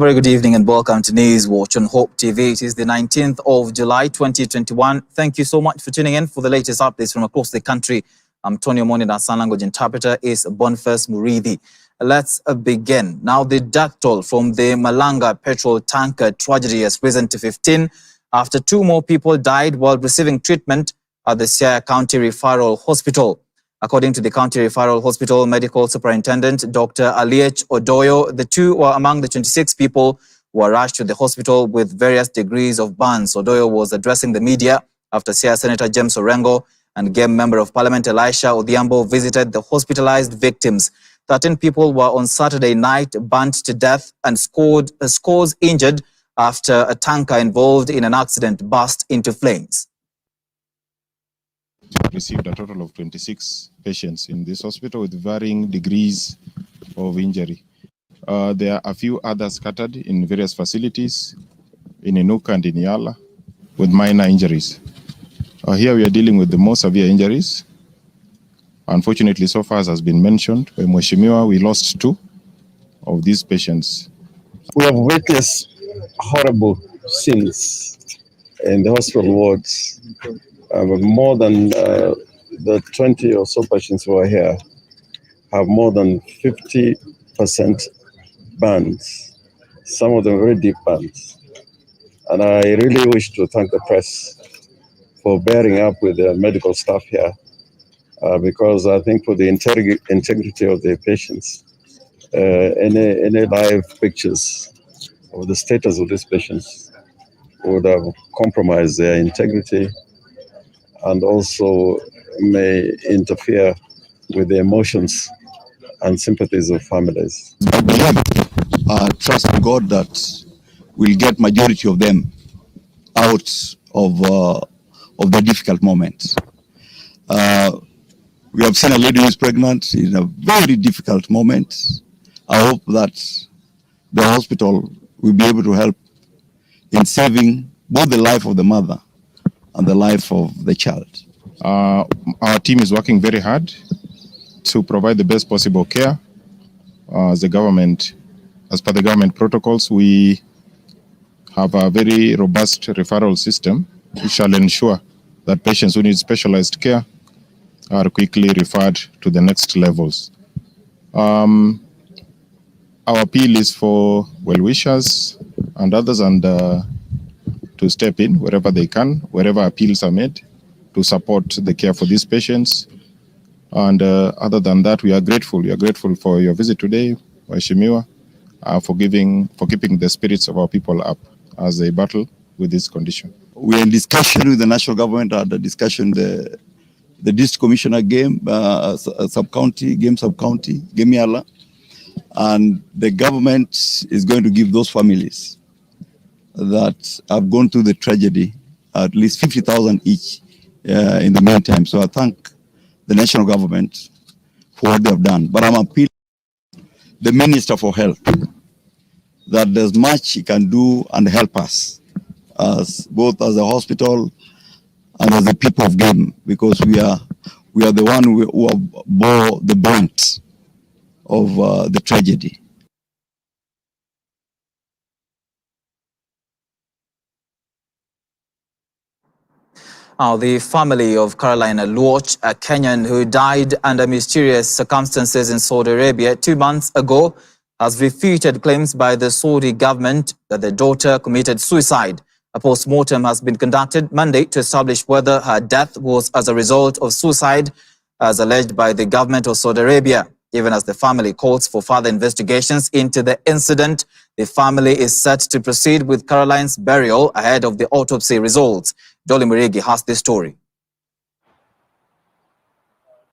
Very good evening and welcome to News Watch on Hope TV. It is the 19th of July 2021. Thank you so much for tuning in for the latest updates from across the country. I'm Tony Omondi and our sign language interpreter is Boniface Murithi. Let's begin. Now, the death toll from the Malanga petrol tanker tragedy has risen to 15 after 2 more people died while receiving treatment at the Siaya County Referral Hospital. According to the County Referral Hospital Medical Superintendent, Dr. Aliech Odoyo, the 2 were among the 26 people who were rushed to the hospital with various degrees of burns. Odoyo was addressing the media after Siaya Senator James Orengo and Game Member of Parliament Elisha Odhiambo visited the hospitalized victims. 13 people were on Saturday night burnt to death and scores injured after a tanker involved in an accident burst into flames. Received a total of 26 patients in this hospital with varying degrees of injury. There are a few others scattered in various facilities in Inuka and in Yala with minor injuries. Here we are dealing with the more severe injuries. Unfortunately, so far as has been mentioned by Mheshimiwa, we lost 2 of these patients. We have witnessed horrible scenes in the hospital wards. More than the 20 or so patients who are here have more than 50% burns, some of them very deep burns. And I really wish to thank the press for bearing up with the medical staff here, because I think for the integrity of the patients, any live pictures of the status of these patients would have compromised their integrity and also may interfere with the emotions and sympathies of families. I believe, trust in God that we'll get majority of them out of the difficult moments. We have seen a lady who is pregnant in a very difficult moment. I hope that the hospital will be able to help in saving both the life of the mother and the life of the child. Our team is working very hard to provide the best possible care. As per the government protocols, we have a very robust referral system which shall ensure that patients who need specialized care are quickly referred to the next levels. Our appeal is for well-wishers and others to step in wherever they can, wherever appeals are made, to support the care for these patients. And other than that, we are grateful. We are grateful for your visit today, Mheshimiwa, for keeping the spirits of our people up as they battle with this condition. We are in discussion with the national government, the discussion, the district commissioner game, sub-county, game Yala, and the government is going to give those families that have gone through the tragedy at least 50,000 each in the meantime. So I thank the national government for what they have done. But I'm appealing to the Minister for Health that there's much he can do and help us, both as a hospital and as the people of Game, because we are the one who have bore the brunt of the tragedy. Now, the family of Caroline Aluoch, a Kenyan who died under mysterious circumstances in Saudi Arabia 2 months ago, has refuted claims by the Saudi government that the daughter committed suicide. A post-mortem has been conducted Monday to establish whether her death was as a result of suicide, as alleged by the government of Saudi Arabia. Even as the family calls for further investigations into the incident, the family is set to proceed with Caroline's burial ahead of the autopsy results. Dolly Murigi has this story.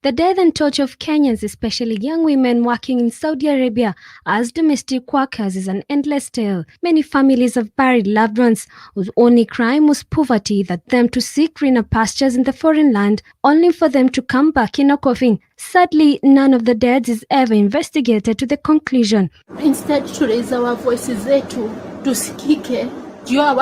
The death and torture of Kenyans, especially young women working in Saudi Arabia as domestic workers, is an endless tale. Many families have buried loved ones whose only crime was poverty that them to seek greener pastures in the foreign land, only for them to come back in a coffin. Sadly, none of the deaths is ever investigated to the conclusion. Instead, to raise our voices zetu, tusikike. Jua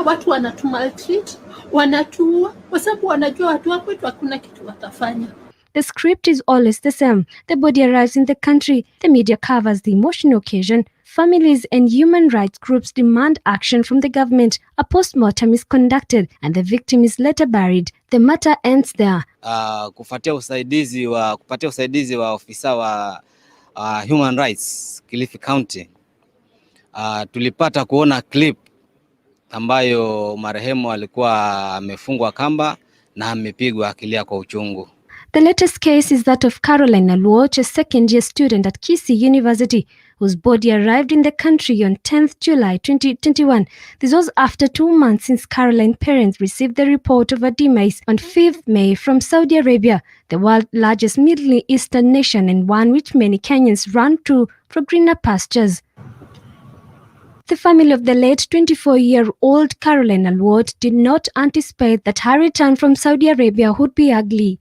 watu wanatumaltreat, wanatuua, kwa sababu wanajua watu wa kwetu hakuna kitu watafanya. The script is always the same. The body arrives in the country, the media covers the emotional occasion, families and human rights groups demand action from the government, a post-mortem is conducted and the victim is later buried. The matter ends there. Kupatia usaidizi wa ofisa wa Human Rights Kilifi County. Tulipata kuona clip ambayo marehemu alikuwa amefungwa kamba na amepigwa akilia kwa uchungu. The latest case is that of Caroline Aluoch, a second-year student at Kisii University, whose body arrived in the country on 10th July 2021. This was after 2 months since Caroline's parents received the report of her demise on 5th May from Saudi Arabia, the world's largest Middle Eastern nation and one which many Kenyans run to for greener pastures. The family of the late 24-year-old Caroline Aluoch did not anticipate that her return from Saudi Arabia would be ugly.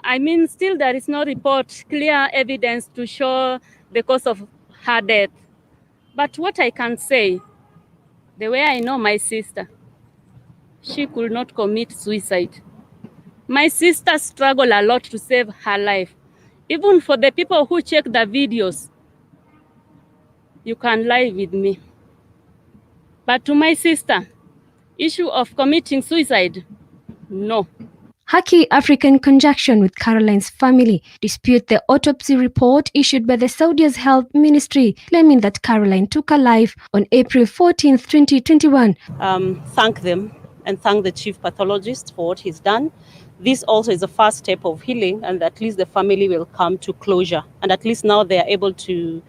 I mean, still there is no report, clear evidence to show the cause of her death. But what I can say, the way I know my sister, she could not commit suicide. My sister struggled a lot to save her life. Even for the people who check the videos, you can lie with me. But to my sister, issue of committing suicide, no. Haki Africa, in conjunction with Caroline's family, dispute the autopsy report issued by the Saudi's health ministry, claiming that Caroline took her life on April 14, 2021. Thank them and thank the chief pathologist for what he's done. This also is the first step of healing, and at least the family will come to closure. And at least now they are able to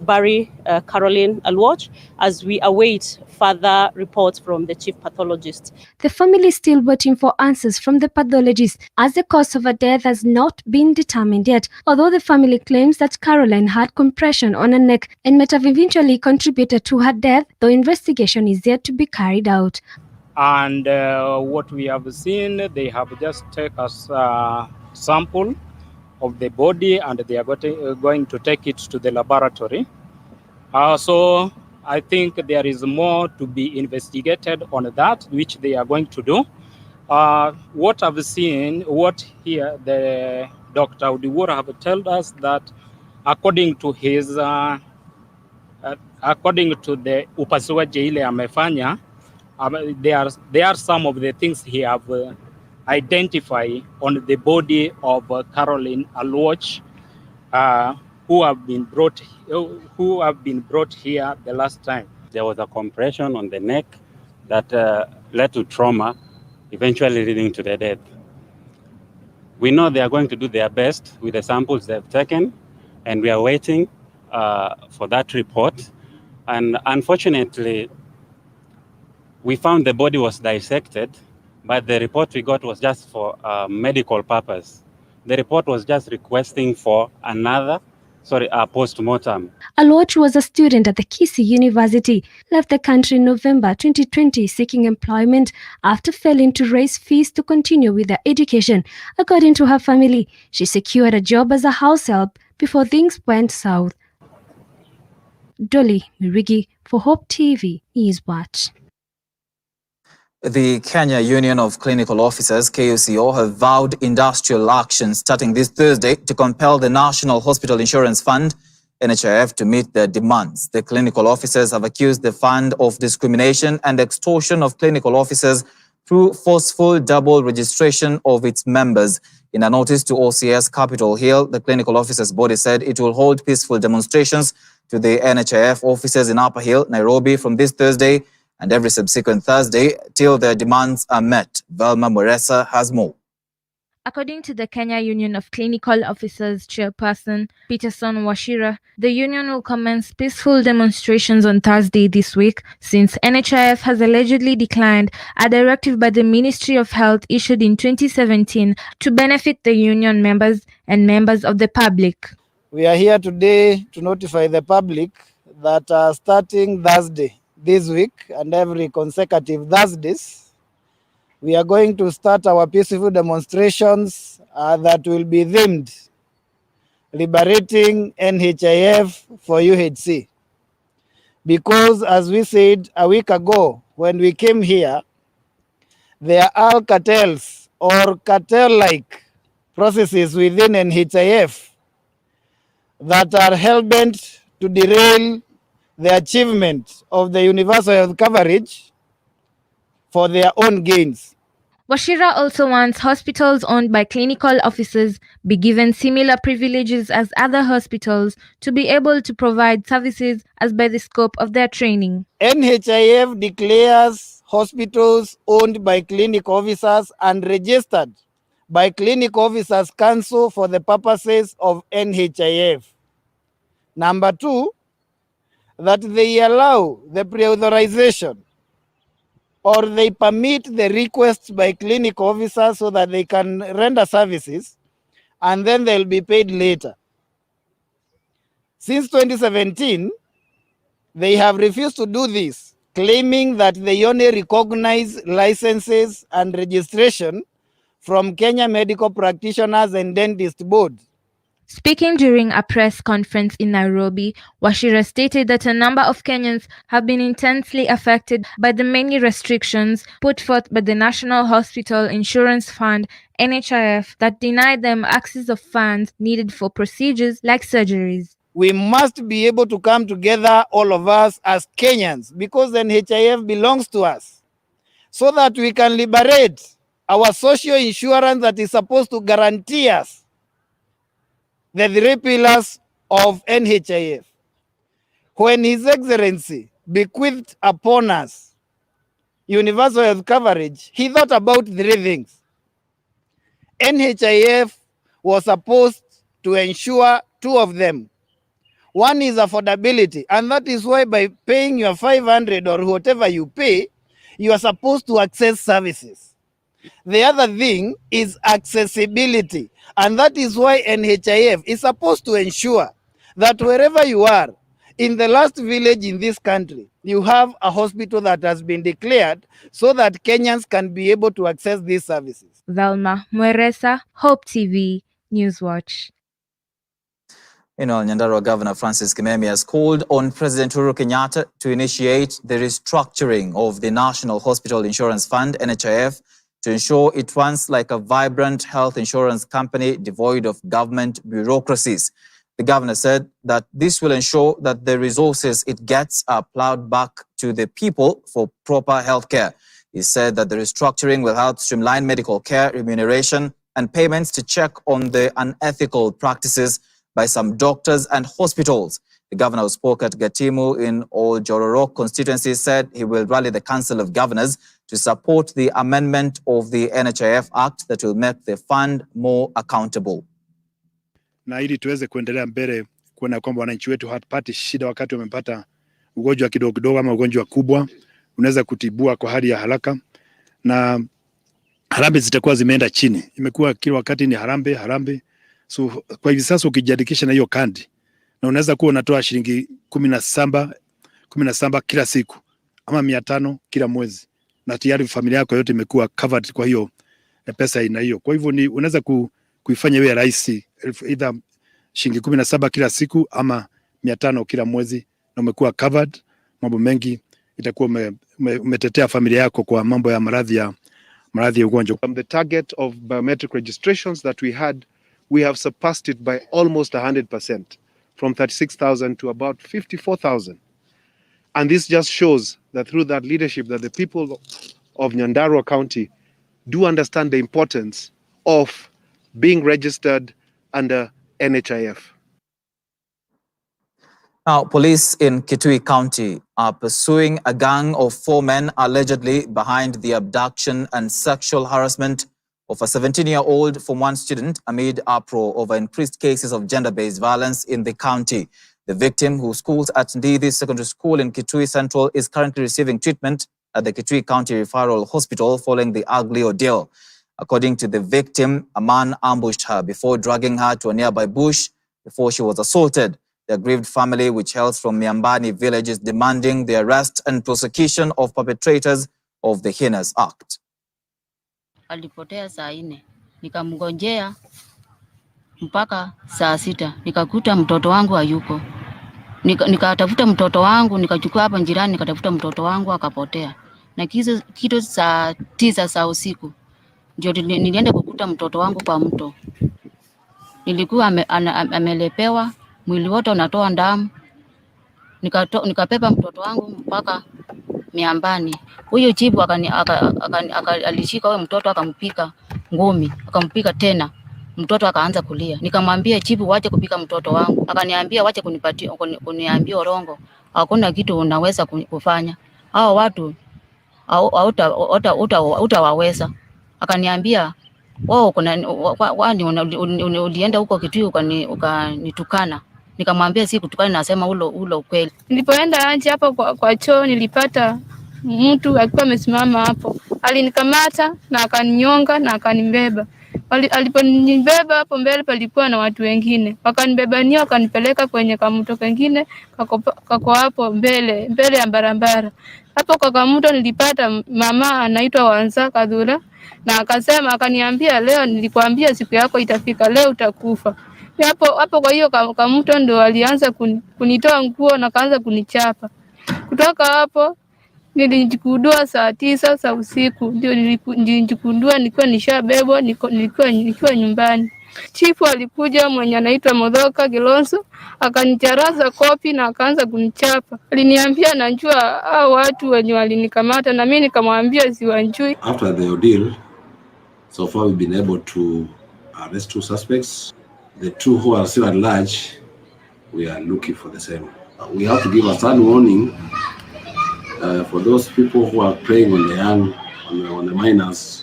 bury Caroline Aluoch as we await further reports from the chief pathologist. The family is still waiting for answers from the pathologist, as the cause of her death has not been determined yet, although the family claims that Caroline had compression on her neck and might have eventually contributed to her death, though investigation is yet to be carried out. And what we have seen, they have just taken a sample of the body and they are going to take it to the laboratory. So I think there is more to be investigated on that, which they are going to do. What I've seen, what here the Dr. Udiwura have told us that according to his, according to the upasuaji ile amefanya, there are some of the things he have identify on the body of Caroline Aluoch, who have been brought here the last time. There was a compression on the neck that led to trauma, eventually leading to the death. We know they are going to do their best with the samples they've taken, and we are waiting for that report. And unfortunately, we found the body was dissected, but the report we got was just for medical purpose. The report was just requesting for a post-mortem. Aluoch was a student at the Kisii University, left the country in November 2020 seeking employment after failing to raise fees to continue with her education. According to her family, she secured a job as a house help before things went south. Dolly Mirigi for Hope TV News Watch. The Kenya Union of Clinical Officers, KUCO, have vowed industrial action starting this Thursday to compel the National Hospital Insurance Fund, NHIF, to meet their demands. The clinical officers have accused the fund of discrimination and extortion of clinical officers through forceful double registration of its members. In a notice to OCS Capitol Hill, the clinical officers body said it will hold peaceful demonstrations to the NHIF offices in Upper Hill, Nairobi, from this Thursday and every subsequent Thursday till their demands are met. Velma Moresa has more. According to the Kenya Union of Clinical Officers chairperson Peterson Washira, the union will commence peaceful demonstrations on Thursday this week since NHIF has allegedly declined a directive by the Ministry of Health issued in 2017 to benefit the union members and members of the public. We are here today to notify the public that starting Thursday this week and every consecutive Thursdays, we are going to start our peaceful demonstrations that will be themed Liberating NHIF for UHC. Because as we said a week ago when we came here, there are cartels or cartel-like processes within NHIF that are hell-bent to derail the achievement of the universal health coverage for their own gains. Wachira also wants hospitals owned by clinical officers be given similar privileges as other hospitals to be able to provide services as by the scope of their training. NHIF declares hospitals owned by clinic officers and registered by Clinic Officers Council for the purposes of NHIF. Number 2, that they allow the pre-authorization or they permit the requests by clinic officers so that they can render services and then they'll be paid later. Since 2017, they have refused to do this, claiming that they only recognize licenses and registration from Kenya Medical Practitioners and Dentist Board. Speaking during a press conference in Nairobi, Wachira stated that a number of Kenyans have been intensely affected by the many restrictions put forth by the National Hospital Insurance Fund, NHIF, that deny them access of funds needed for procedures like surgeries. We must be able to come together, all of us as Kenyans, because NHIF belongs to us, so that we can liberate our social insurance that is supposed to guarantee us the 3 pillars of NHIF. When His Excellency bequeathed upon us universal health coverage, he thought about 3 things. NHIF was supposed to ensure 2 of them. One is affordability, and that is why by paying your 500 or whatever you pay, you are supposed to access services. The other thing is accessibility, and that is why NHIF is supposed to ensure that wherever you are, in the last village in this country, you have a hospital that has been declared so that Kenyans can be able to access these services. Velma Mweresa, Hope TV, Newswatch. Nyandarua Governor Francis Kimemi has called on President Uhuru Kenyatta to initiate the restructuring of the National Hospital Insurance Fund, NHIF, to ensure it runs like a vibrant health insurance company devoid of government bureaucracies. The governor said that this will ensure that the resources it gets are plowed back to the people for proper health care. He said that the restructuring will help streamline medical care remuneration and payments to check on the unethical practices by some doctors and hospitals. The governor who spoke at Gatimu in Oljororok constituency said he will rally the Council of Governors to support the amendment of the NHIF Act that will make the fund more accountable. Na ili tuweze kuendelea mbele kuona kwamba wananchi wetu hawapati shida wakati wamepata ugonjwa kidogo kidogo ama ugonjwa kubwa, unaweza kutibua kwa hali ya haraka, na harambee zitakuwa zimeenda chini. Imekuwa kila wakati ni harambee. So kwa hivi sasa ukijiandikisha na hiyo kandi, na unaweza kuwa unatoa shilingi 17 kila siku ama 500 kila mwezi, na tayari familia yako yote imekuwa covered kwa hiyo pesa ina hiyo. Kwa hivyo ni unaweza kuifanya iwe rahisi, either shilingi 17 kila siku ama 500 kila mwezi, na umekuwa covered. Mambo mengi itakuwa umetetea familia yako kwa mambo ya maradhi ya ugonjwa. The target of biometric registrations that we have surpassed it by almost 100%, from 36,000 to about 54,000. And this just shows that through that leadership that the people of Nyandarua County do understand the importance of being registered under NHIF. Now, police in Kitui County are pursuing a gang of 4 men allegedly behind the abduction and sexual harassment of a 17-year-old Form 1 student amid uproar over increased cases of gender-based violence in the county. The victim, who schools at Ndidi Secondary School in Kitui Central, is currently receiving treatment at the Kitui County Referral Hospital following the ugly ordeal. According to the victim, a man ambushed her before dragging her to a nearby bush before she was assaulted. The aggrieved family, which hails from Miambani village, is demanding the arrest and prosecution of perpetrators of the heinous act. Alipotea saa 4, nikamngojea mpaka saa 6, nikakuta mtoto wangu hayuko. Nikatafuta mtoto wangu, nikachukua hapa jirani, nikatafuta mtoto wangu akapotea. Na kitu saa 9 saa usiku ndio nilienda kukuta mtoto wangu kwa mto. nilikuwa amelepewa, mwili wote unatoa damu. Nikapepa mtoto wangu mpaka miambani. Huyo chifu alishika huyo mtoto akampika ngumi, akampika tena. Mtoto akaanza kulia. Nikamwambia chifu, wache kupika mtoto wangu. Akaniambia wache kuniambia orongo. Hakuna kitu unaweza kufanya. Hao watu utawaweza. Akaniambia wao ulienda huko Kitui ukanitukana. Nikamwambia si kutukana, nasema ulo ukweli. Nilipoenda nje hapo kwa choo nilipata mtu alikuwa amesimama hapo. Alinikamata na akaninyonga na akanibeba. Aliponibeba hapo mbele palikuwa na watu wengine. Wakanibebania wakanipeleka kwenye kamuto kengine kako hapo mbele ya barabara. Hapo kwa kamuto nilipata mama anaitwa Wanza Kadhura na akaniambia leo nilikwambia siku yako itafika, leo utakufa. Hapo kwa hiyo kamuto ndo alianza kunitoa nguo na kaanza kunichapa. Kutoka hapo nilijikundua saa 9 za usiku, ndio nilijikundua nikiwa nishabebwa, nikiwa nyumbani. Chifu alikuja mwenye anaitwa Modhoka Kilonzo, akanicharaza kopi na akaanza kunichapa. Aliniambia najua hao watu wenye walinikamata na mimi nikamwambia siwanjui. After the ordeal, so far we've been able to arrest 2 suspects. The 2 who are still at large, we are looking for the same. We have to give a stern warning for those people who are preying on the young, on the minors,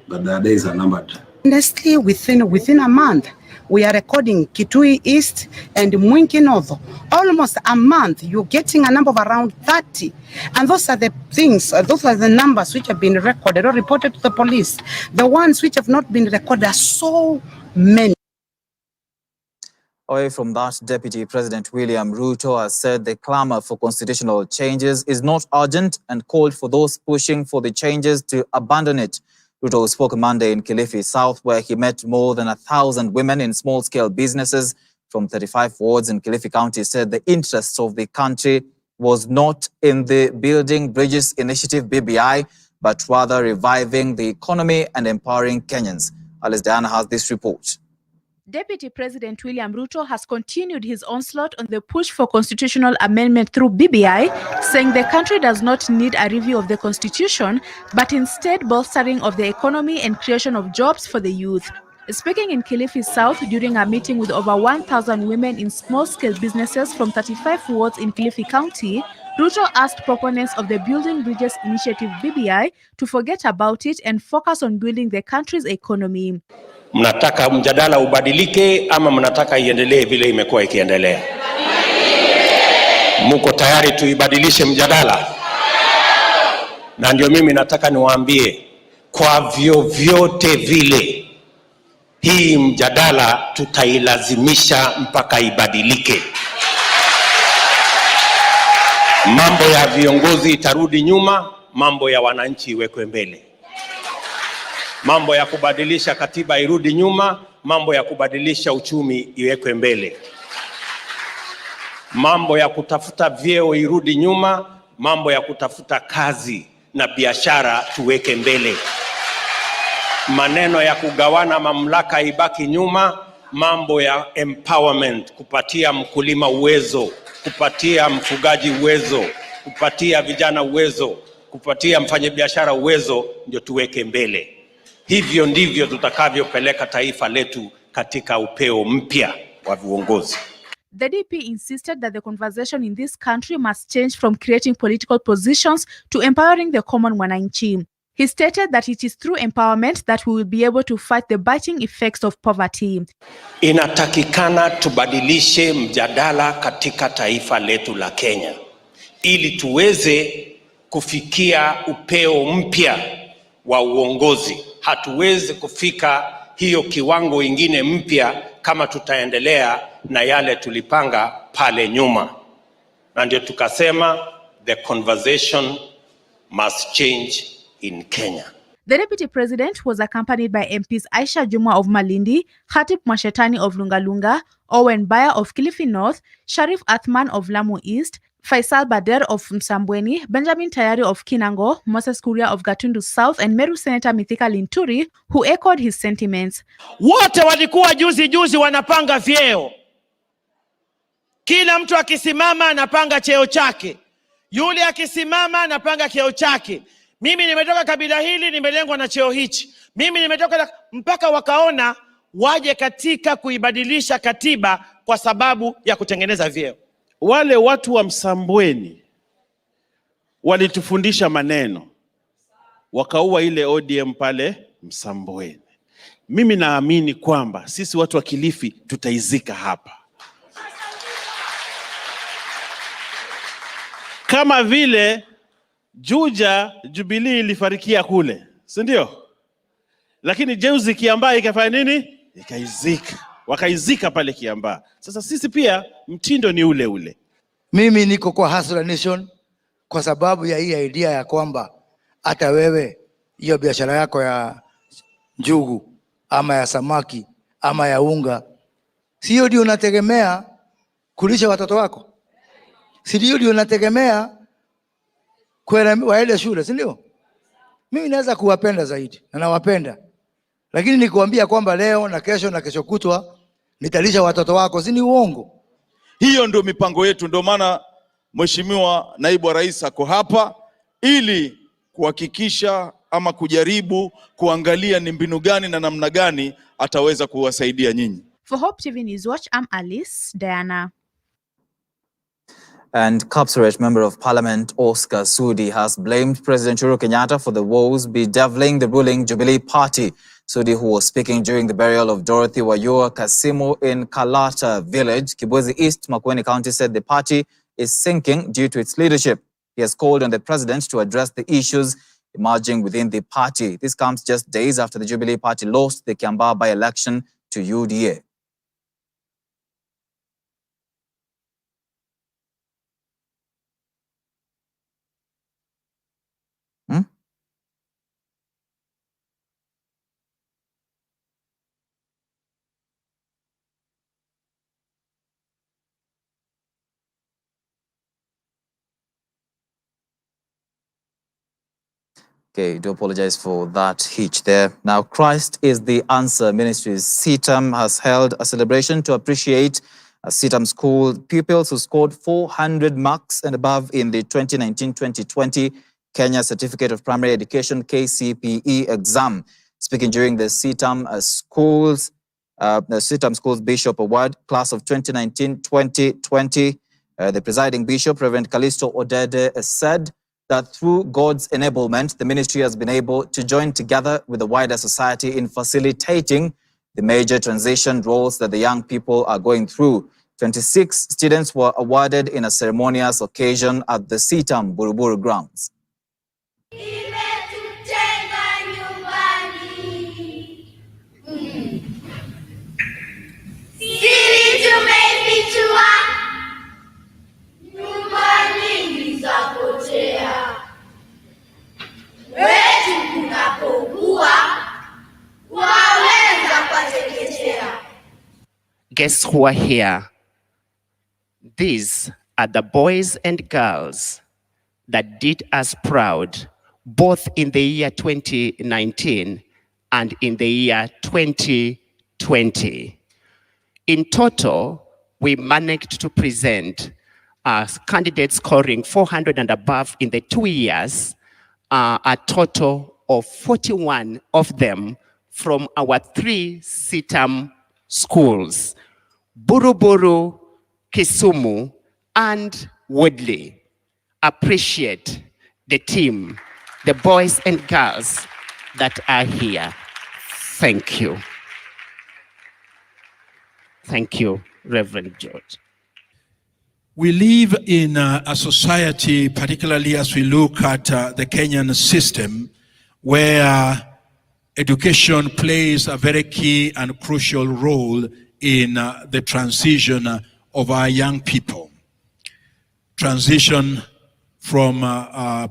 but their days are numbered. Honestly, within a month, we are recording Kitui East and Mwingi North. Almost a month, you're getting a number of around 30. And those are the things, those are the numbers which have been recorded or reported to the police. The ones which have not been recorded are so many. Away from that, Deputy President William Ruto has said the clamor for constitutional changes is not urgent and called for those pushing for the changes to abandon it. Ruto spoke Monday in Kilifi South, where he met more than 1,000 women in small-scale businesses from 35 wards in Kilifi County. Said the interests of the country was not in the Building Bridges Initiative BBI, but rather reviving the economy and empowering Kenyans. Alice Diana has this report. Deputy President William Ruto has continued his onslaught on the push for constitutional amendment through BBI, saying the country does not need a review of the constitution, but instead bolstering of the economy and creation of jobs for the youth. Speaking in Kilifi South during a meeting with over 1,000 women in small-scale businesses from 35 wards in Kilifi County, Ruto asked proponents of the Building Bridges Initiative BBI to forget about it and focus on building the country's economy. Mnataka mjadala ubadilike ama mnataka iendelee vile imekuwa ikiendelea? Muko tayari tuibadilishe mjadala? Na ndio mimi nataka niwaambie kwa vyovyote vile hii mjadala tutailazimisha mpaka ibadilike. Mambo ya viongozi itarudi nyuma, mambo ya wananchi iwekwe mbele. Mambo ya kubadilisha katiba irudi nyuma, mambo ya kubadilisha uchumi iwekwe mbele. Mambo ya kutafuta vyeo irudi nyuma, mambo ya kutafuta kazi na biashara tuweke mbele. Maneno ya kugawana mamlaka ibaki nyuma, mambo ya empowerment, kupatia mkulima uwezo, kupatia mfugaji uwezo, kupatia vijana uwezo, kupatia mfanyabiashara uwezo ndio tuweke mbele. Hivyo ndivyo tutakavyopeleka taifa letu katika upeo mpya wa uongozi. The DP insisted that the conversation in this country must change from creating political positions to empowering the common mwananchi. He stated that it is through empowerment that we will be able to fight the biting effects of poverty. Inatakikana tubadilishe mjadala katika taifa letu la Kenya ili tuweze kufikia upeo mpya wa uongozi. Hatuwezi kufika hiyo kiwango ingine mpya kama tutaendelea na yale tulipanga pale nyuma. Na ndio tukasema the conversation must change in Kenya. The Deputy President was accompanied by MPs Aisha Juma of Malindi, Khatib Mashetani of Lungalunga, Owen Baya of Kilifi North, Sharif Athman of Lamu East, Faisal Bader of Msambweni, Benjamin Tayari of Kinango, Moses Kuria of Gatundu South, and Meru Senator Mithika Linturi, who echoed his sentiments. Wote walikuwa juzi wanapanga vyeo. Kila mtu akisimama anapanga cheo chake. Yule akisimama anapanga cheo chake. Mimi nimetoka kabila hili, nimelengwa na cheo hichi. Mimi nimetoka, mpaka wakaona waje katika kuibadilisha katiba kwa sababu ya kutengeneza vyeo. Wale watu wa Msambweni walitufundisha maneno, wakaua ile ODM pale Msambweni. Mimi naamini kwamba sisi watu wa Kilifi tutaizika hapa. Kama vile Juja Jubilee ilifarikia kule, si ndio? Lakini Jeuzi Kiambaa ikafanya nini? Ikaizika. Wakaizika pale Kiambaa. Sasa sisi pia mtindo ni ule ule. Mimi niko kwa Hustler Nation kwa sababu ya hii idea ya kwamba hata wewe hiyo biashara yako ya njugu ama ya samaki ama ya unga, sio ndio unategemea kulisha watoto wako? Sio ndio unategemea waende shule, si ndio? Mimi naweza kuwapenda zaidi na nawapenda, lakini nikuambia kwamba leo na kesho kutwa nitalisha watoto wako, si ni uongo? Hiyo ndio mipango yetu, ndio maana Mheshimiwa Naibu wa Rais ako hapa ili kuhakikisha ama kujaribu kuangalia ni mbinu gani na namna gani ataweza kuwasaidia nyinyi. For Hope TV News Watch, I'm Alice Diana. And Kapseret Member of Parliament Oscar Sudi has blamed President Uhuru Kenyatta for the woes bedeviling the ruling Jubilee Party. Sudi, who was speaking during the burial of Dorothy Wayua Kasimo in Kalata Village, Kibwezi East, Makueni County, said the party is sinking due to its leadership. He has called on the president to address the issues emerging within the party. This comes just days after the Jubilee Party lost the Kiambaa by-election to UDA. Okay, do apologize for that hitch there. Now, Christ is the Answer Ministries CITAM has held a celebration to appreciate CITAM school pupils who scored 400 marks and above in the 2019-2020 Kenya Certificate of Primary Education KCPE exam. Speaking during the CITAM Schools Bishop Award class of 2019-2020, the presiding bishop, Reverend Callisto Odede, said that through God's enablement, the ministry has been able to join together with the wider society in facilitating the major transition roles that the young people are going through. 26 students were awarded in a ceremonious occasion at the CITAM Buruburu grounds. Guests who are here, these are the boys and girls that did us proud, both in the year 2019 and in the year 2020. In total, we managed to present candidates scoring 400 and above in the 2 years, a total of 41 of them from our 3 CITAM schools, Buruburu, Kisumu, and Woodley. Appreciate the team, the boys and girls that are here. Thank you. Thank you, Reverend George. We live in a society, particularly as we look at the Kenyan system, where education plays a very key and crucial role in the transition of our young people. Transition from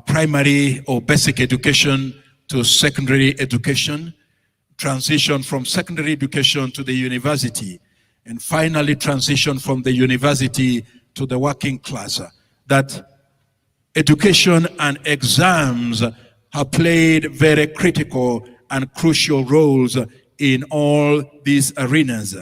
primary or basic education to secondary education, transition from secondary education to the university, and finally transition from the university to the working class. that education and exams have played very critical and crucial roles in all these arenas.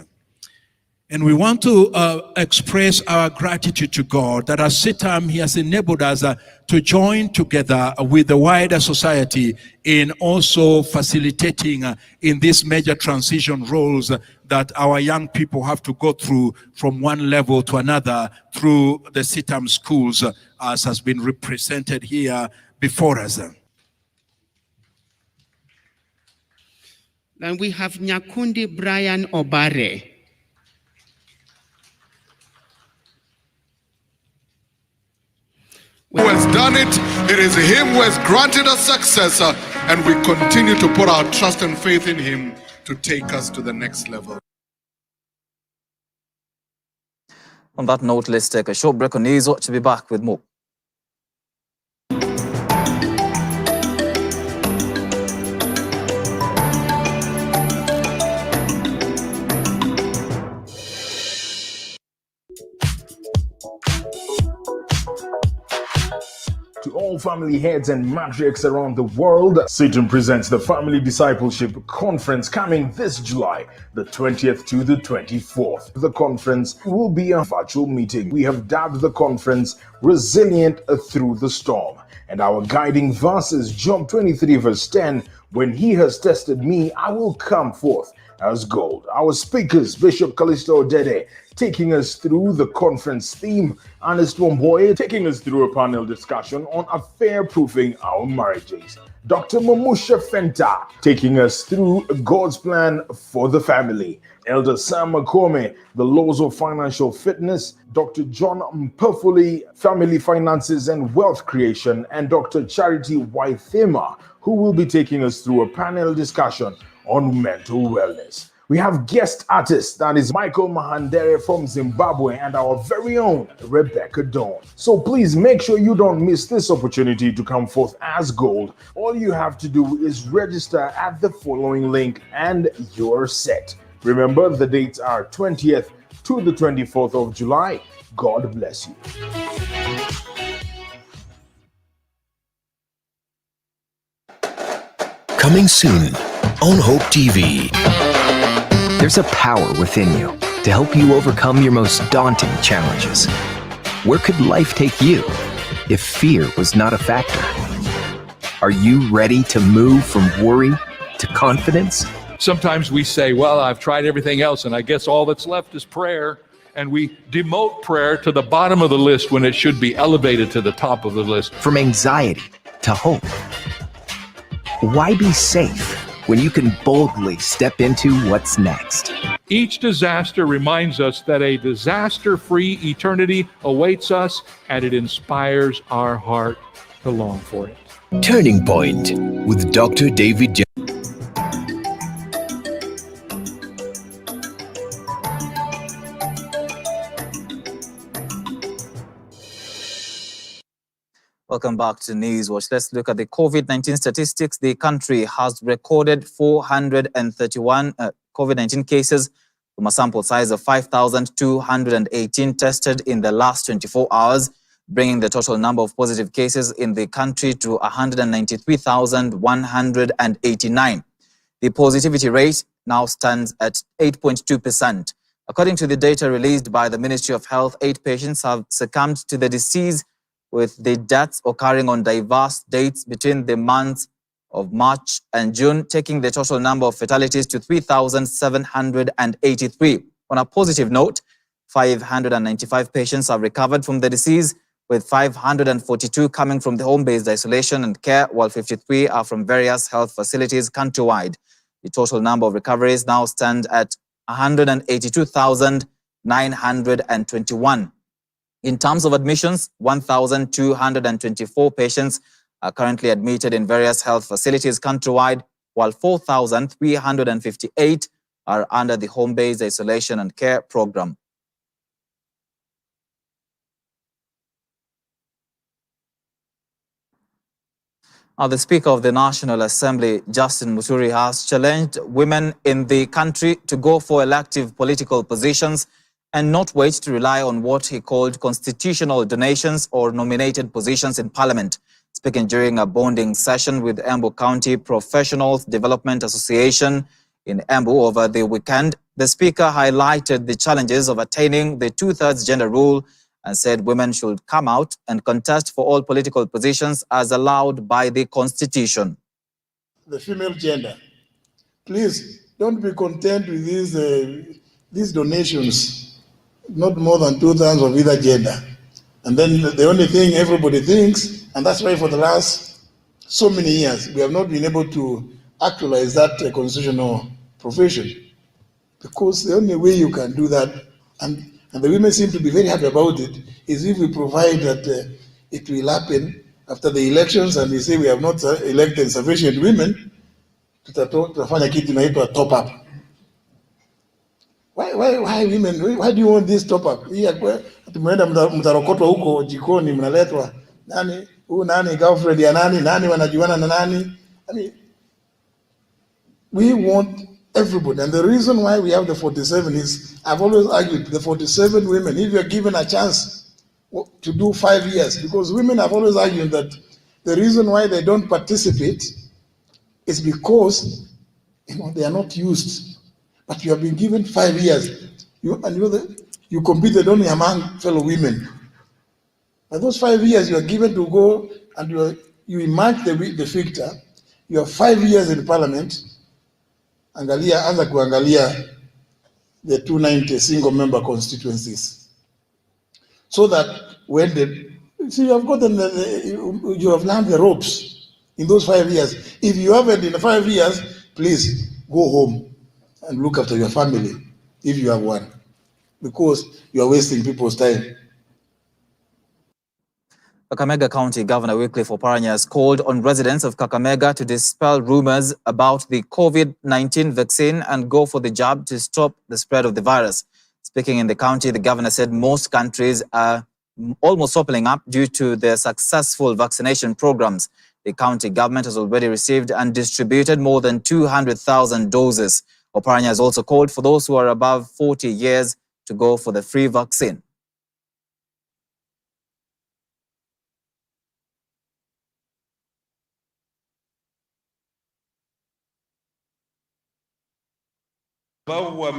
And we want to express our gratitude to God that at CITAM He has enabled us to join together with the wider society in also facilitating in these major transition roles that our young people have to go through from one level to another through the CITAM schools, as has been represented here before us. Then we have Nyakundi Brian Obare. Who has done it, it is him who has granted us success, and we continue to put our trust and faith in him to take us to the next level. On that note, let's take a short break on news. Watch, to be back with more. To all family heads and matriarchs around the world, CITAM presents the Family Discipleship Conference coming this July, the 20th to the 24th. The conference will be a virtual meeting. We have dubbed the conference Resilient Through the Storm. And our guiding verse is Job 23 verse 10, when he has tested me, I will come forth as gold. Our speakers, Bishop Callisto Odede, taking us through the conference theme, Ernest Wamboye taking us through a panel discussion on affair-proofing our marriages. Dr. Mamusha Fenta taking us through God's plan for the family. Elder Sam Makome, the laws of financial fitness. Dr. John Mpefuli, family finances and wealth creation. And Dr. Charity Waithema, who will be taking us through a panel discussion on mental wellness. We have guest artists, that is Michael Mahandere from Zimbabwe and our very own Rebecca Dawn. So please make sure you don't miss this opportunity to come forth as gold. All you have to do is register at the following link and you're set. Remember, the dates are 20th to the 24th of July. God bless you. Coming soon on Hope TV. There's a power within you to help you overcome your most daunting challenges. Where could life take you if fear was not a factor? Are you ready to move from worry to confidence? Sometimes we say, well, I've tried everything else and I guess all that's left is prayer. And we demote prayer to the bottom of the list when it should be elevated to the top of the list. From anxiety to hope. Why be safe when you can boldly step into what's next? Each disaster reminds us that a disaster-free eternity awaits us, and it inspires our heart to long for it. Turning Point with Dr. David Jones. Welcome back to News Watch. Let's look at the COVID-19 statistics. The country has recorded 431 COVID-19 cases from a sample size of 5,218 tested in the last 24 hours, bringing the total number of positive cases in the country to 193,189. The positivity rate now stands at 8.2%. According to the data released by the Ministry of Health, 8 patients have succumbed to the disease, with the deaths occurring on diverse dates between the months of March and June, taking the total number of fatalities to 3,783. On a positive note, 595 patients have recovered from the disease, with 542 coming from the home-based isolation and care, while 53 are from various health facilities countrywide. The total number of recoveries now stand at 182,921. In terms of admissions, 1,224 patients are currently admitted in various health facilities countrywide, while 4,358 are under the home-based isolation and care program. Now, the Speaker of the National Assembly, Justin Muturi, has challenged women in the country to go for elective political positions and not wait to rely on what he called constitutional donations or nominated positions in Parliament. Speaking during a bonding session with Embu County Professionals Development Association in Embu over the weekend, the Speaker highlighted the challenges of attaining the two-thirds gender rule and said women should come out and contest for all political positions as allowed by the Constitution. The female gender, please don't be content with these donations, not more than 2/3 of either gender. And then the only thing everybody thinks, and that's why for the last so many years, we have not been able to actualize that constitutional provision. Because the only way you can do that, and the women seem to be very happy about it, is if we provide that it will happen after the elections and we say we have not elected sufficient women, tutafanya kitu inaitwa top up. Why women? Why do you want this top up? Hii tumeenda mtarokotwa huko jikoni, mnaletwa nani huyu nani girlfriend ya nani wanajuana na nani. I mean, we want everybody, and the reason why we have the 47 is, I've always argued, the 47 women, if you're given a chance to do 5 years, because women have always argued that the reason why they don't participate is because they are not used. But you have been given 5 years, you competed only among fellow women. But those 5 years you are given to go and you emerge the victor. You have 5 years in Parliament. Anza kuangalia the 290 single member constituencies, so that when you have gotten you have learned the ropes in those 5 years. If you haven't in 5 years, please go home and look after your family if you have one, because you are wasting people's time. Kakamega County Governor Wycliffe Oparanya has called on residents of Kakamega to dispel rumors about the COVID-19 vaccine and go for the jab to stop the spread of the virus. Speaking in the county, the governor said most countries are almost opening up due to their successful vaccination programs. The county government has already received and distributed more than 200,000 doses. Oparanya has also called for those who are above 40 years to go for the free vaccine. Wao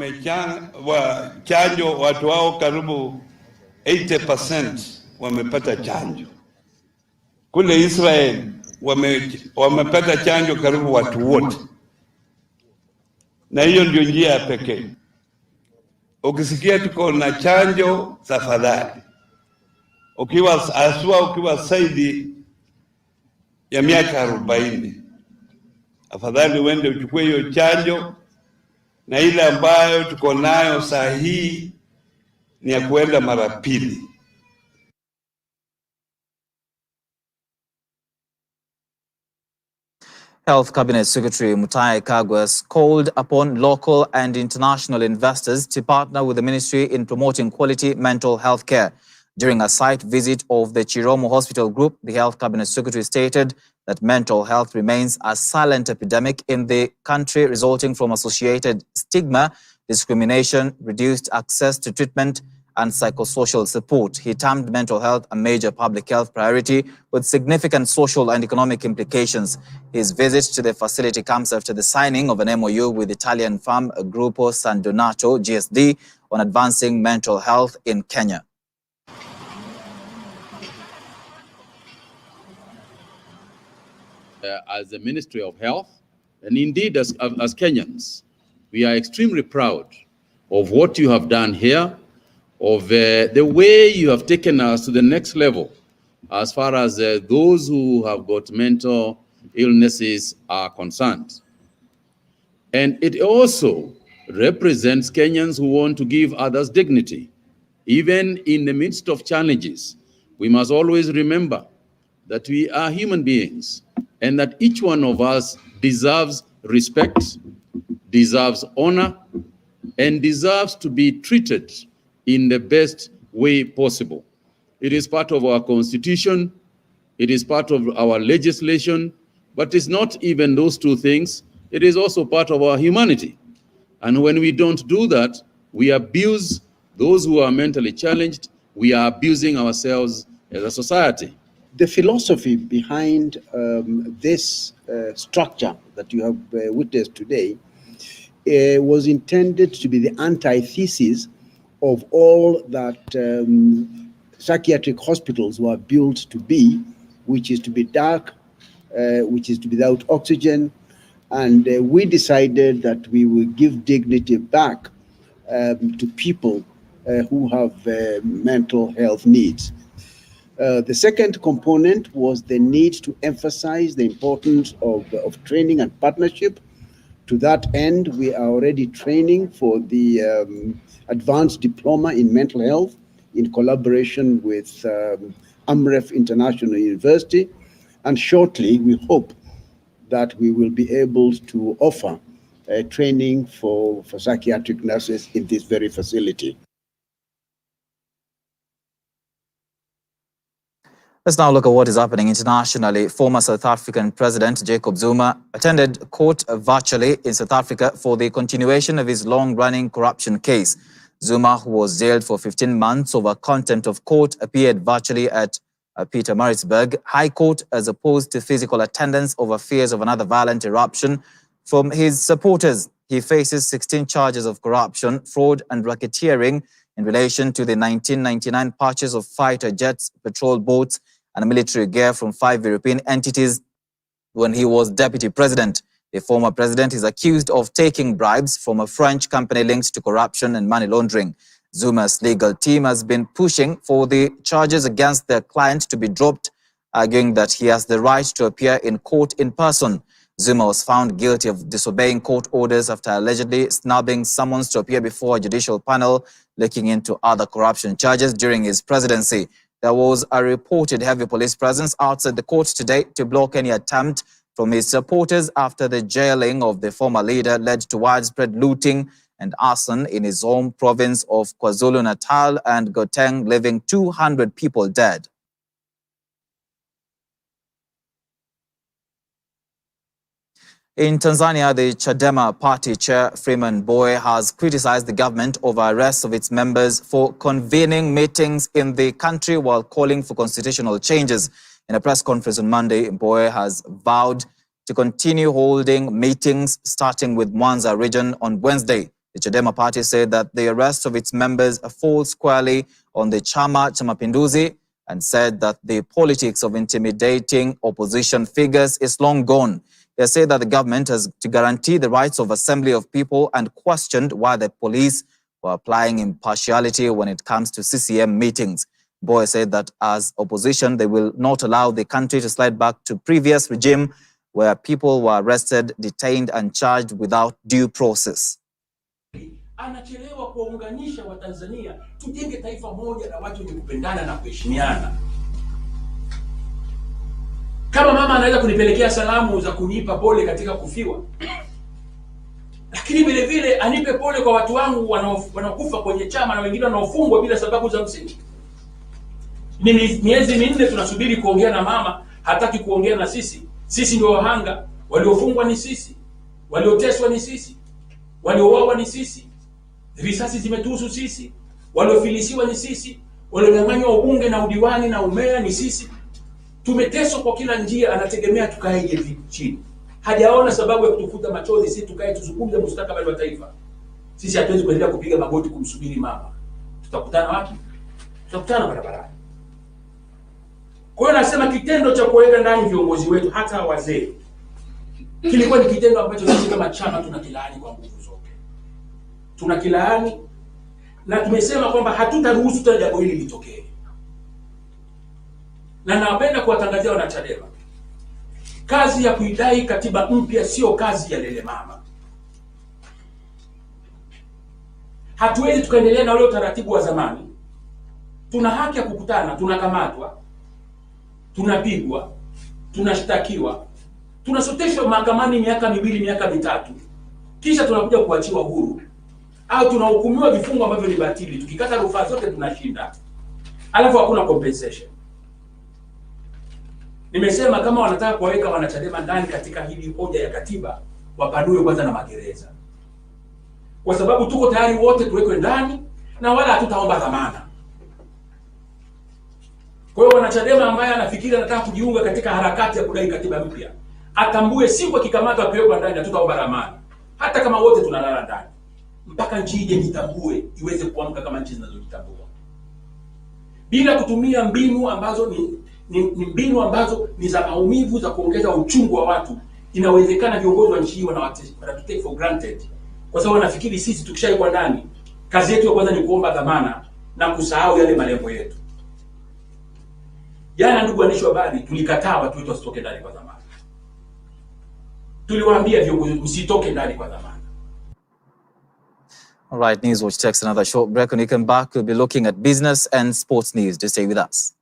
chanjo watu wao karibu 80% wamepata chanjo. Kule Israel wamepata chanjo karibu watu wote. Na hiyo ndio njia ya pekee. Ukisikia tuko na chanjo, tafadhali. Ukiwa zaidi ya miaka 40, afadhali uende uchukue hiyo chanjo. Na ile ambayo tuko nayo sahihi ni ya kuenda mara pili. Health Cabinet Secretary Mutahi Kagwe has called upon local and international investors to partner with the ministry in promoting quality mental health care. During a site visit of the Chiromo Hospital Group, the Health Cabinet Secretary stated that mental health remains a silent epidemic in the country, resulting from associated stigma, discrimination, reduced access to treatment, and psychosocial support. He termed mental health a major public health priority with significant social and economic implications. His visit to the facility comes after the signing of an MOU with Italian firm Gruppo San Donato, GSD, on advancing mental health in Kenya. As the Ministry of Health, and indeed as Kenyans, we are extremely proud of what you have done here, of the way you have taken us to the next level as far as those who have got mental illnesses are concerned. And it also represents Kenyans who want to give others dignity. Even in the midst of challenges, we must always remember that we are human beings and that each one of us deserves respect, deserves honor, and deserves to be treated in the best way possible. It is part of our constitution, it is part of our legislation, but it's not even those two things, it is also part of our humanity. And when we don't do that, we abuse Those who are mentally challenged, we are abusing ourselves as a society. The philosophy behind this structure that you have witnessed today was intended to be the antithesis of all that psychiatric hospitals were built to be, which is to be dark, which is to be without oxygen. And we decided that we will give dignity back to people who have mental health needs. The second component was the need to emphasize the importance of training and partnership. To that end, we are already training for the advanced diploma in mental health in collaboration with AMREF International University. And shortly, we hope that we will be able to offer training for psychiatric nurses in this very facility. Let's now look at what is happening internationally. Former South African President Jacob Zuma attended court virtually in South Africa for the continuation of his long-running corruption case. Zuma, who was jailed for 15 months over contempt of court, appeared virtually at Pietermaritzburg High Court as opposed to physical attendance over fears of another violent eruption from his supporters. He faces 16 charges of corruption, fraud and racketeering in relation to the 1999 purchase of fighter jets, patrol boats and military gear from 5 European entities when he was deputy president. The former president is accused of taking bribes from a French company linked to corruption and money laundering. Zuma's legal team has been pushing for the charges against their client to be dropped, arguing that he has the right to appear in court in person. Zuma was found guilty of disobeying court orders after allegedly snubbing summons to appear before a judicial panel looking into other corruption charges during his presidency. There was a reported heavy police presence outside the court today to block any attempt from his supporters after the jailing of the former leader led to widespread looting and arson in his home province of KwaZulu-Natal and Gauteng, leaving 200 people dead. In Tanzania, the Chadema party chair, Freeman Mbowe, has criticized the government over arrests of its members for convening meetings in the country while calling for constitutional changes. In a press conference on Monday, Mbowe has vowed to continue holding meetings starting with Mwanza region on Wednesday. The Chadema party said that the arrest of its members falls squarely on the Chama cha Mapinduzi and said that the politics of intimidating opposition figures is long gone. They say that the government has to guarantee the rights of assembly of people and questioned why the police were applying impartiality when it comes to CCM meetings. Mbowe said that as opposition, they will not allow the country to slide back to previous regime where people were arrested, detained and charged without due process. Anachelewa kuwaunganisha Watanzania, tujenge taifa moja na watu wenye kupendana na kuheshimiana. Kama mama anaweza kunipelekea salamu za kunipa pole katika kufiwa, lakini vile vile anipe pole kwa watu wangu wanaokufa kwenye chama na wengine wanaofungwa bila sababu za msingi. Ni miezi minne tunasubiri kuongea na mama, hataki kuongea na sisi. Sisi ndio wahanga, waliofungwa ni sisi, walioteswa ni sisi, waliouawa ni sisi, risasi zimetuhusu sisi, waliofilisiwa ni sisi, walionyang'anywa ubunge na udiwani na umea ni sisi. Tumeteswa kwa kila njia, anategemea tukaeje chini. Hajaona sababu ya kutufuta machozi, sisi tukae tuzungumze mustakabali wa taifa. Sisi hatuwezi kuendelea kupiga magoti kumsubiri mama. Tutakutana wapi? Tutakutana barabarani. Kwa hiyo nasema kitendo cha kuweka ndani viongozi wetu hata wazee kilikuwa ni kitendo ambacho sisi kama chama tunakilaani kwa nguvu zote. Tunakilaani na tumesema kwamba hatutaruhusu tena jambo hili litokee. Na napenda kuwatangazia wanachadema, kazi ya kuidai katiba mpya sio kazi ya lele mama. Hatuwezi tukaendelea na ule utaratibu wa zamani. Tuna haki ya kukutana, tunakamatwa, tunapigwa, tunashtakiwa, tunasoteshwa mahakamani miaka 2, miaka 3, kisha tunakuja kuachiwa huru, au tunahukumiwa vifungo ambavyo ni batili, tukikata rufaa zote tunashinda, alafu hakuna compensation. Nimesema kama wanataka kuwaweka wanachadema ndani katika hili hoja ya katiba, wapanue kwanza na magereza, kwa sababu tuko tayari wote tuwekwe ndani, na wala hatutaomba dhamana. Kwa hiyo wanachadema ambaye anafikiri anataka kujiunga katika harakati ya kudai katiba mpya, atambue siku akikamatwa akiwekwa ndani hatutaomba dhamana, hata kama wote tunalala ndani, mpaka nchi ije jitambue, iweze kuamka kama nchi zinazojitambua, bila kutumia mbinu ambazo ni mbinu ambazo ni za maumivu, za kuongeza uchungu wa watu. Inawezekana viongozi wa nchi hii wanatutake for granted, kwa sababu wanafikiri sisi tukishaikuwa ndani, kazi yetu ya kwanza ni kuomba dhamana na kusahau yale malengo yetu. Jana, ndugu waandishi wa habari, tulikataa watu wetu wasitoke ndani kwa dhamana. Tuliwaambia viongozi msitoke ndani kwa dhamana. All right, Newswatch takes another short break. When we come back, we'll be looking at business and sports news. Just stay with us.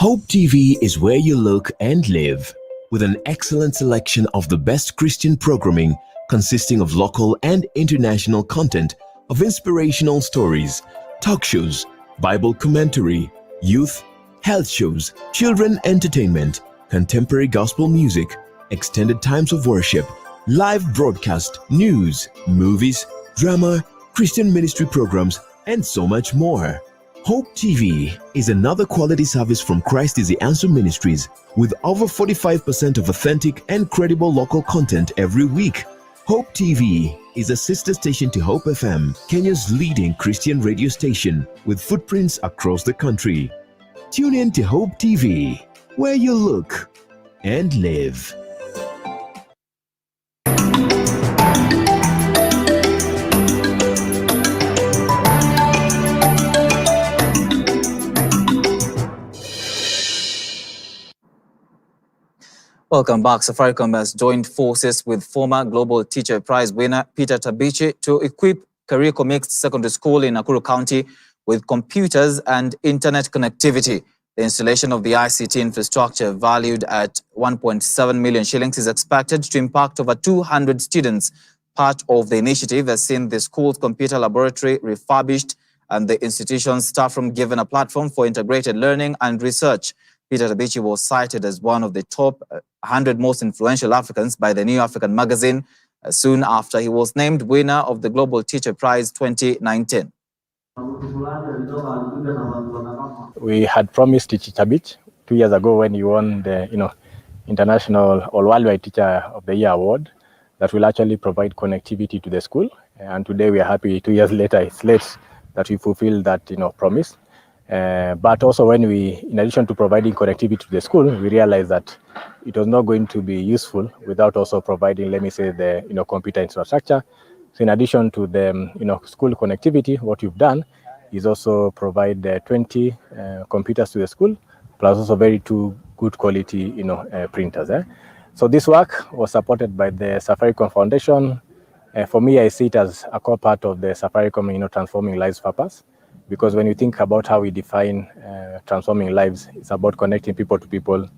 Hope TV is where you look and live, with an excellent selection of the best Christian programming consisting of local and international content, of inspirational stories, talk shows, Bible commentary, youth, health shows, children entertainment, contemporary gospel music, extended times of worship, live broadcast, news, movies, drama, Christian ministry programs, and so much more. Hope TV is another quality service from Christ is the Answer Ministries, with over 45% of authentic and credible local content every week. Hope TV is a sister station to Hope FM, Kenya's leading Christian radio station, with footprints across the country. Tune in to Hope TV, where you look and live. Welcome back. Safaricom has joined forces with former Global Teacher Prize winner Peter Tabichi to equip Kariako Mixed Secondary School in Nakuru County with computers and internet connectivity. The installation of the ICT infrastructure, valued at 1.7 million shillings, is expected to impact over 200 students. Part of the initiative has seen the school's computer laboratory refurbished and the institution's staff room given a platform for integrated learning and research. Peter Tabichi was cited as one of the top 100 most influential Africans by the New African magazine soon after he was named winner of the Global Teacher Prize 2019. We had promised Teacher Tabich 2 years ago when he won the International or Worldwide Teacher of the Year award that will actually provide connectivity to the school. And today we are happy 2 years later, it's late that we fulfill that promise. But also when we, in addition to providing connectivity to the school, we realized that it was not going to be useful without also providing, let me say, the computer infrastructure. So in addition to the school connectivity, what we've done is also provide 20 computers to the school, plus also very two good quality printers. So this work was supported by the Safaricom Foundation. For me, I see it as a core part of the Safaricom transforming lives purpose. Because when you think about how we define transforming lives, it's about connecting people to people,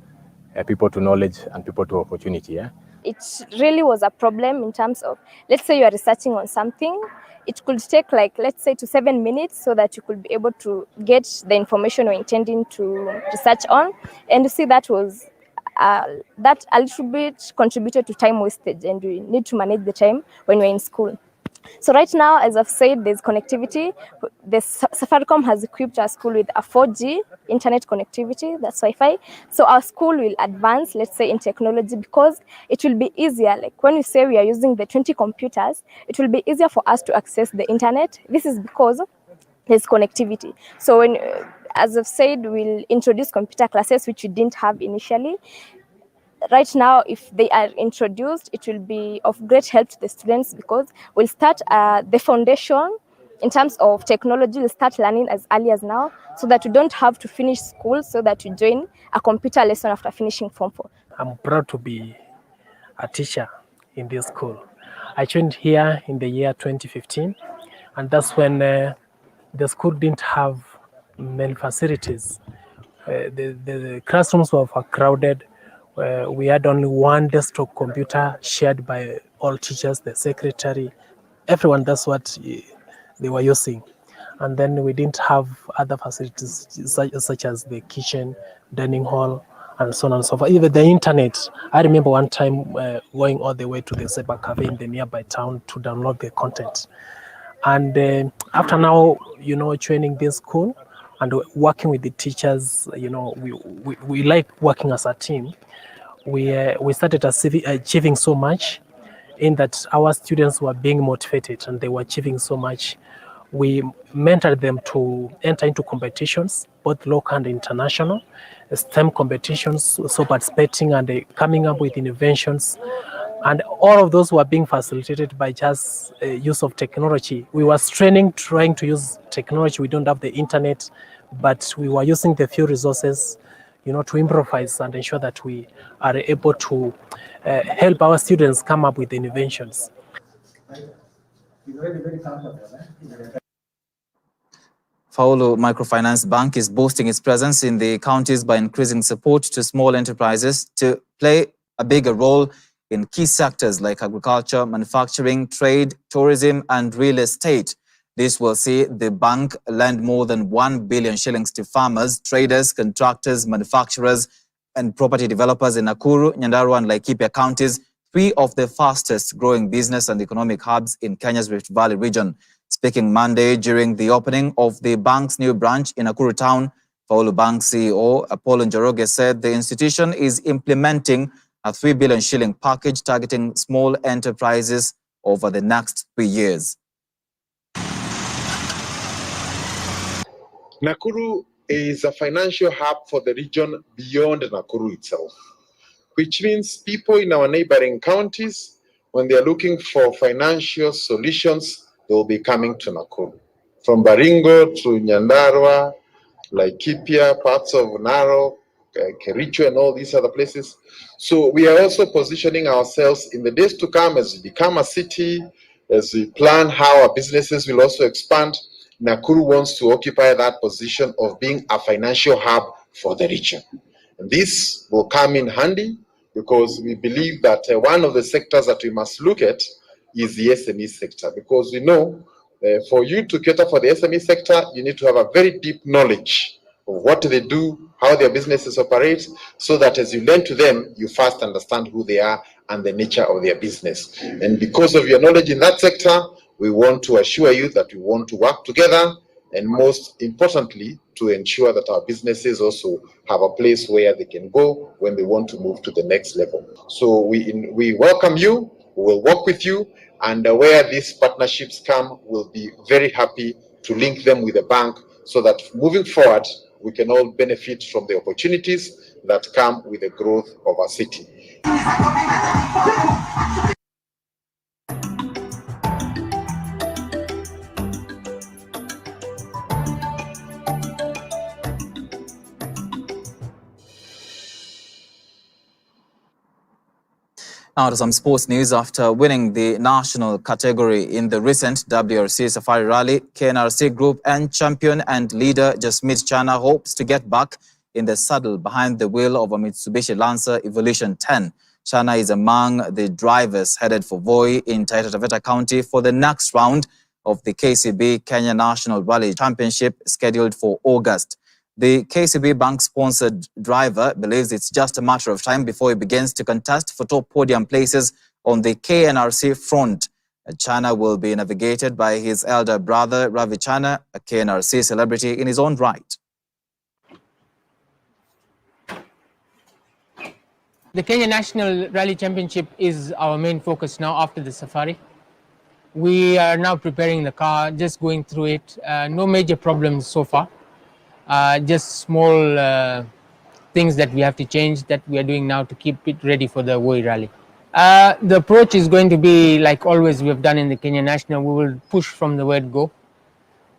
people to knowledge, and people to opportunity. It really was a problem in terms of, let's say you are researching on something, it could take like, let's say, to 7 minutes so that you could be able to get the information you're intending to research on. And you see that was, that a little bit contributed to time wastage, and we need to manage the time when we're in school. So right now, as I've said, there's connectivity. The Safaricom has equipped our school with a 4G internet connectivity, that's Wi-Fi. So our school will advance, let's say, in technology, because it will be easier. Like when we say we are using the 20 computers, it will be easier for us to access the internet. This is because there's connectivity. So when, as I've said, we'll introduce computer classes, which we didn't have initially. Right now, if they are introduced, it will be of great help to the students, because we'll start the foundation in terms of technology, we'll start learning as early as now so that you don't have to finish school so that you join a computer lesson after finishing Form 4. I'm proud to be a teacher in this school. I joined here in the year 2015, and that's when the school didn't have many facilities. The classrooms were crowded. We had only one desktop computer shared by all teachers, the secretary, everyone. That's what they were using. And then we didn't have other facilities such as the kitchen, dining hall, and so on and so forth. Even the internet. I remember one time going all the way to the cyber cafe in the nearby town to download the content. And after now, joining this school and working with the teachers, we like working as a team. We started achieving so much in that our students were being motivated and they were achieving so much. We mentored them to enter into competitions, both local and international, STEM competitions, so participating and coming up with innovations. And all of those were being facilitated by just use of technology. We were trying to use technology. We don't have the internet, but we were using the few resources, to improvise and ensure that we are able to help our students come up with innovations. Faulu Microfinance Bank is boosting its presence in the counties by increasing support to small enterprises to play a bigger role in key sectors like agriculture, manufacturing, trade, tourism, and real estate. This will see the bank lend more than 1 billion shillings to farmers, traders, contractors, manufacturers, and property developers in Nakuru, Nyandarua, and Laikipia counties, three of the fastest growing business and economic hubs in Kenya's Rift Valley region. Speaking Monday during the opening of the bank's new branch in Nakuru town, Faulu Bank CEO Apollo Njoroge said the institution is implementing a 3 billion shilling package targeting small enterprises over the next 3 years. Nakuru is a financial hub for the region beyond Nakuru itself, which means people in our neighboring counties, when they are looking for financial solutions, they will be coming to Nakuru. From Baringo to Nyandarua, Laikipia, parts of Narok, Kericho, and all these other places. So we are also positioning ourselves in the days to come as we become a city, as we plan how our businesses will also expand. Nakuru wants to occupy that position of being a financial hub for the region. And this will come in handy because we believe that one of the sectors that we must look at is the SME sector, because we know for you to cater for the SME sector, you need to have a very deep knowledge of what they do, how their businesses operate, so that as you lend to them, you first understand who they are and the nature of their business. And because of your knowledge in that sector, we want to assure you that we want to work together, and most importantly, to ensure that our businesses also have a place where they can go when they want to move to the next level. So we welcome you, we will work with you, and where these partnerships come, we'll be very happy to link them with the bank so that moving forward, we can all benefit from the opportunities that come with the growth of our city. Now to some sports news. After winning the national category in the recent WRC Safari Rally, KNRC Group and champion and leader Jasmeet Chana hopes to get back in the saddle behind the wheel of a Mitsubishi Lancer Evolution 10. Chana is among the drivers headed for Voi in Taita Taveta County for the next round of the KCB Kenya National Rally Championship scheduled for August. The KCB Bank-sponsored driver believes it's just a matter of time before he begins to contest for top podium places on the KNRC front. Chana will be navigated by his elder brother, Ravi Chana, a KNRC celebrity in his own right. The Kenya National Rally Championship is our main focus now after the safari. We are now preparing the car, just going through it. No major problems so far. Just small things that we have to change that we are doing now to keep it ready for the Voi Rally. The approach is going to be like always we have done in the Kenya National. We will push from the word go.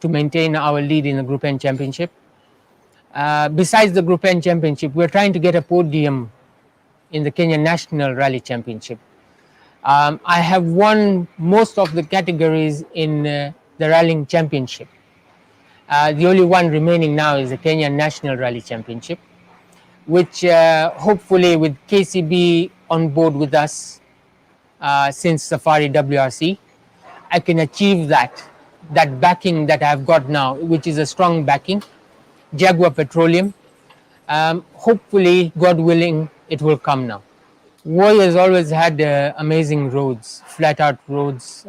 to maintain our lead in the Group N Championship. Besides the Group N Championship, we're trying to get a podium in the Kenya National Rally Championship. I have won most of the categories in the Rallying Championship. The only one remaining now is the Kenya National Rally Championship, which hopefully with KCB on board with us since Safari WRC, I can achieve that backing that I've got now, which is a strong backing, Jaguar Petroleum. Hopefully, God willing, it will come now. Voi has always had amazing roads, flat out roads.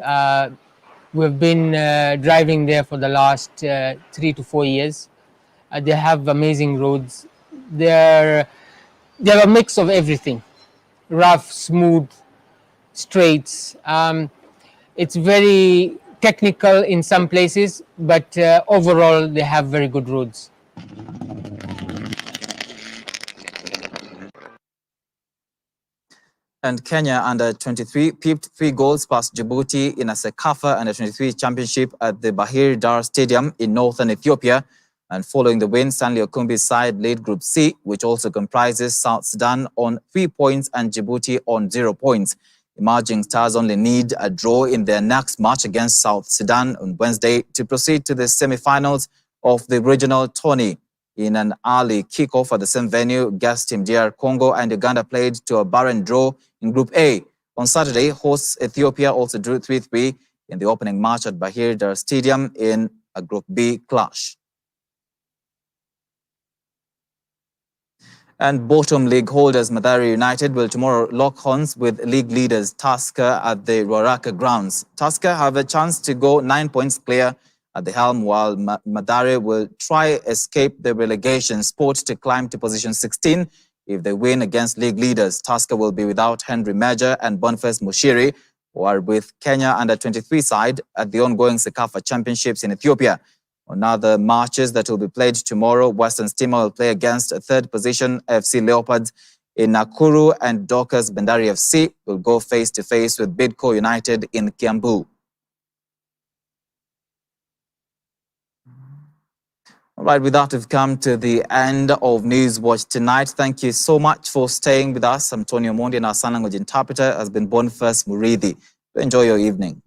We've been driving there for the last 3 to 4 years. They have amazing roads. They're a mix of everything, rough, smooth, straights. It's very technical in some places, but overall they have very good roads. And Kenya under 23 peeped 3 goals past Djibouti in a Sekafa under 23 championship at the Bahir Dar Stadium in northern Ethiopia. And following the win, Stanley Okumbi's side led Group C, which also comprises South Sudan on 3 points and Djibouti on 0 points. Emerging Stars only need a draw in their next match against South Sudan on Wednesday to proceed to the semi-finals of the regional tourney. In an early kickoff at the same venue, guest team DR Congo and Uganda played to a barren draw in Group A. On Saturday, hosts Ethiopia also drew 3-3 in the opening match at Bahir Dar Stadium in a Group B clash. And bottom league holders Mathare United will tomorrow lock horns with league leaders Tusker at the Ruaraka grounds. Tusker have a chance to go 9 points clear at the helm, while Mathare will try escape the relegation spot to climb to position 16. If they win against league leaders, Tusker will be without Henry Major and Boniface Mushiri, who are with Kenya under 23 side at the ongoing Sekafa Championships in Ethiopia. On other matches that will be played tomorrow, Western Stima will play against third position FC Leopards in Nakuru, and Dockers Bandari FC will go face-to-face with Bidco United in Kiambu. All right, with that, we've come to the end of News Watch tonight. Thank you so much for staying with us. I'm Tony Omondi, and our sign language interpreter has been Boniface Murithi. Enjoy your evening.